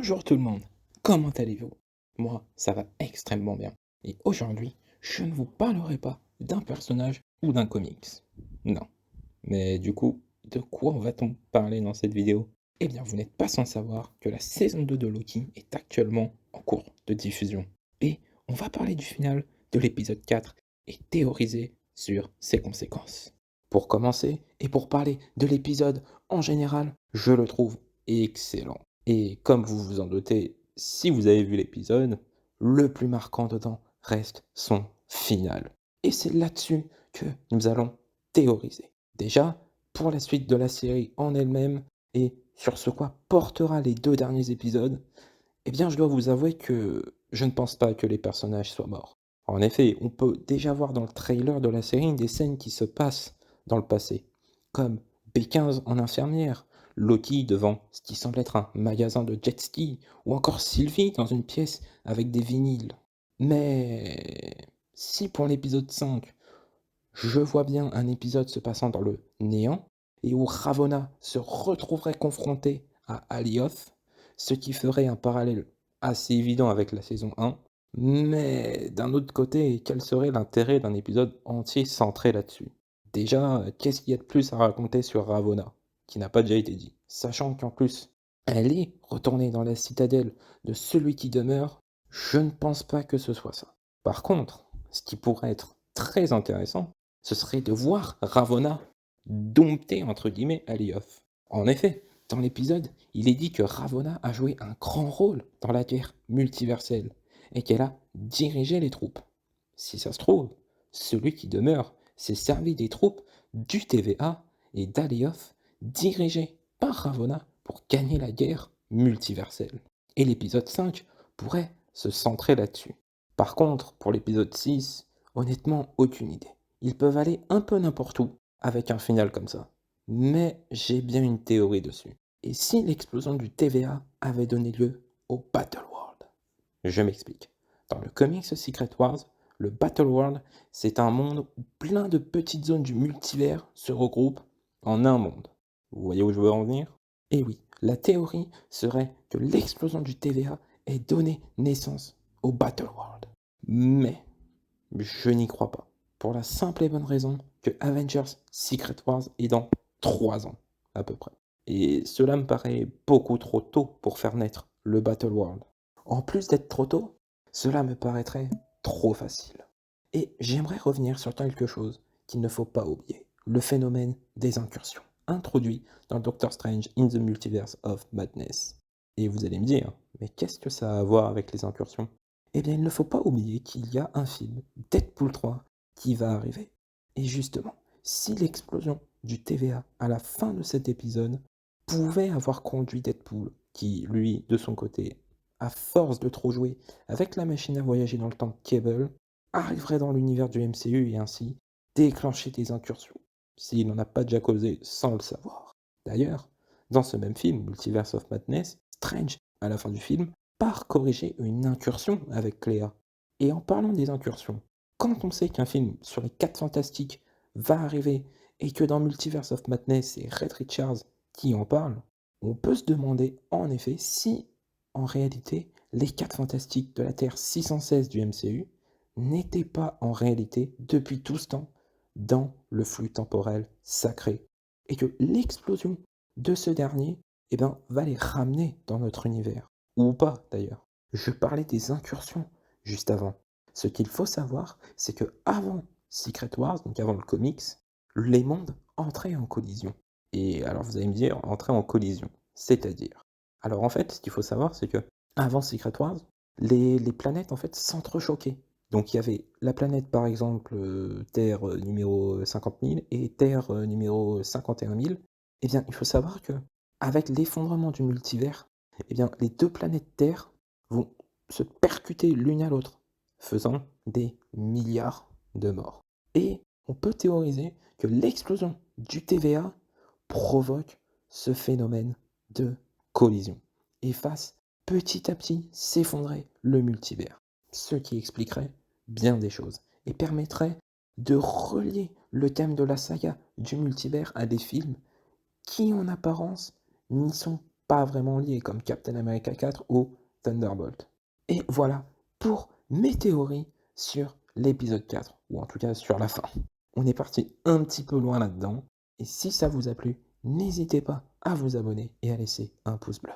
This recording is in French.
Bonjour tout le monde, comment allez-vous? Moi, ça va extrêmement bien. Et aujourd'hui, je ne vous parlerai pas d'un personnage ou d'un comics. Non. Mais du coup, de quoi va-t-on parler dans cette vidéo? Eh bien, vous n'êtes pas sans savoir que la saison 2 de Loki est actuellement en cours de diffusion. Et on va parler du final de l'épisode 4 et théoriser sur ses conséquences. Pour commencer, et pour parler de l'épisode en général, je le trouve excellent. Et comme vous vous en doutez, si vous avez vu l'épisode, le plus marquant dedans reste son final. Et c'est là-dessus que nous allons théoriser. Déjà, pour la suite de la série en elle-même, et sur ce quoi portera les 2 derniers épisodes, eh bien je dois vous avouer que je ne pense pas que les personnages soient morts. En effet, on peut déjà voir dans le trailer de la série des scènes qui se passent dans le passé, comme B15 en infirmière, Loki devant ce qui semble être un magasin de jet ski, ou encore Sylvie dans une pièce avec des vinyles. Mais si pour l'épisode 5, je vois bien un épisode se passant dans le néant, et où Ravonna se retrouverait confrontée à Alioth, ce qui ferait un parallèle assez évident avec la saison 1. Mais d'un autre côté, quel serait l'intérêt d'un épisode entier centré là-dessus? Déjà, qu'est-ce qu'il y a de plus à raconter sur Ravonna, qui n'a pas déjà été dit? Sachant qu'en plus, elle est retournée dans la citadelle de celui qui demeure, je ne pense pas que ce soit ça. Par contre, ce qui pourrait être très intéressant, ce serait de voir Ravonna dompter entre guillemets Alioth. En effet, dans l'épisode, il est dit que Ravonna a joué un grand rôle dans la guerre multiverselle et qu'elle a dirigé les troupes. Si ça se trouve, celui qui demeure s'est servi des troupes du TVA et d'Alioth dirigées par Ravonna pour gagner la guerre multiverselle. Et l'épisode 5 pourrait se centrer là-dessus. Par contre, pour l'épisode 6, honnêtement, aucune idée. Ils peuvent aller un peu n'importe où avec un final comme ça. Mais j'ai bien une théorie dessus. Et si l'explosion du TVA avait donné lieu au Battle World? Je m'explique. Dans le comics Secret Wars, le Battle World, c'est un monde où plein de petites zones du multivers se regroupent en un monde. Vous voyez où je veux en venir? Eh oui, la théorie serait que l'explosion du TVA ait donné naissance au Battle World. Mais je n'y crois pas. Pour la simple et bonne raison que Avengers Secret Wars est dans 3 ans, à peu près. Et cela me paraît beaucoup trop tôt pour faire naître le Battle World. En plus d'être trop tôt, cela me paraîtrait trop facile. Et j'aimerais revenir sur quelque chose qu'il ne faut pas oublier, le phénomène des incursions, introduit dans Doctor Strange in the Multiverse of Madness. Et vous allez me dire, mais qu'est-ce que ça a à voir avec les incursions? Eh bien, il ne faut pas oublier qu'il y a un film, Deadpool 3, qui va arriver. Et justement, si l'explosion du TVA à la fin de cet épisode pouvait avoir conduit Deadpool, qui, lui, de son côté, à force de trop jouer avec la machine à voyager dans le temps de Cable, arriverait dans l'univers du MCU et ainsi déclencher des incursions, s'il n'en a pas déjà causé sans le savoir. D'ailleurs, dans ce même film, Multiverse of Madness, Strange, à la fin du film, part corriger une incursion avec Cléa. Et en parlant des incursions, quand on sait qu'un film sur les 4 fantastiques va arriver et que dans Multiverse of Madness c'est Red Richards qui en parle, on peut se demander en effet si, en réalité, les 4 fantastiques de la Terre 616 du MCU n'étaient pas en réalité, depuis tout ce temps, dans le flux temporel sacré. Et que l'explosion de ce dernier va les ramener dans notre univers. Ou pas d'ailleurs. Je parlais des incursions juste avant. Ce qu'il faut savoir, c'est que avant Secret Wars, donc avant le comics, les mondes entraient en collision. Et alors vous allez me dire, entraient en collision, c'est-à-dire. Alors en fait, ce qu'il faut savoir, c'est que avant Secret Wars, les planètes en fait s'entrechoquaient. Donc il y avait la planète par exemple Terre numéro 50 000 et Terre numéro 51 000. Eh bien, il faut savoir que avec l'effondrement du multivers, eh bien, les 2 planètes Terre vont se percuter l'une à l'autre, faisant des milliards de morts. Et on peut théoriser que l'explosion du TVA provoque ce phénomène de collision et fasse petit à petit s'effondrer le multivers. Ce qui expliquerait bien des choses et permettrait de relier le thème de la saga du multivers à des films qui, en apparence, n'y sont pas vraiment liés comme Captain America 4 ou Thunderbolt. Et voilà pour mes théories sur l'épisode 4, ou en tout cas sur la fin. On est parti un petit peu loin là-dedans, et si ça vous a plu, n'hésitez pas à vous abonner et à laisser un pouce bleu.